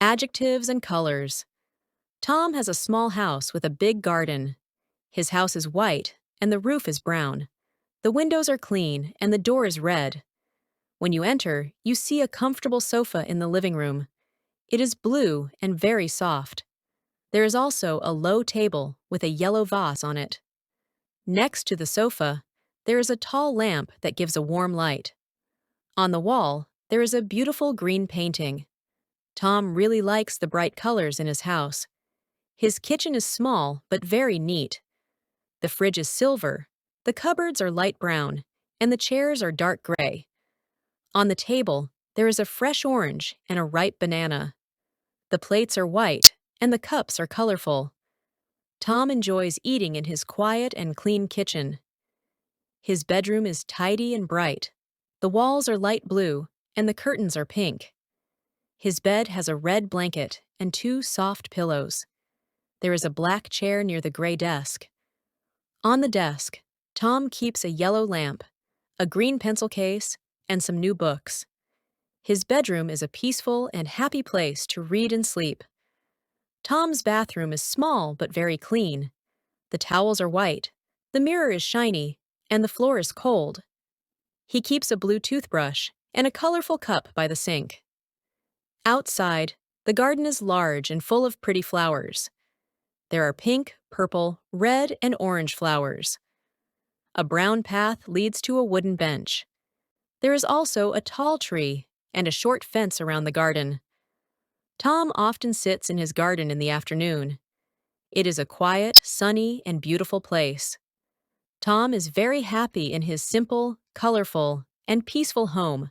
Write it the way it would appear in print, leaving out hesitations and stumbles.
Adjectives and colors. Tom has a small house with a big garden. His house is white and the roof is brown. The windows are clean and the door is red. When you enter, you see a comfortable sofa in the living room. It is blue and very soft. There is also a low table with a yellow vase on it. Next to the sofa, there is a tall lamp that gives a warm light. On the wall, there is a beautiful green painting. Tom really likes the bright colors in his house. His kitchen is small but very neat. The fridge is silver, the cupboards are light brown, and the chairs are dark gray. On the table, there is a fresh orange and a ripe banana. The plates are white, and the cups are colorful. Tom enjoys eating in his quiet and clean kitchen. His bedroom is tidy and bright. The walls are light blue, and the curtains are pink. His bed has a red blanket and two soft pillows. There is a black chair near the gray desk. On the desk, Tom keeps a yellow lamp, a green pencil case, and some new books. His bedroom is a peaceful and happy place to read and sleep. Tom's bathroom is small but very clean. The towels are white, the mirror is shiny, and the floor is cold. He keeps a blue toothbrush and a colorful cup by the sink. Outside, the garden is large and full of pretty flowers. There are pink, purple, red, and orange flowers. A brown path leads to a wooden bench. There is also a tall tree and a short fence around the garden. Tom often sits in his garden in the afternoon. It is a quiet, sunny, and beautiful place. Tom is very happy in his simple, colorful, and peaceful home.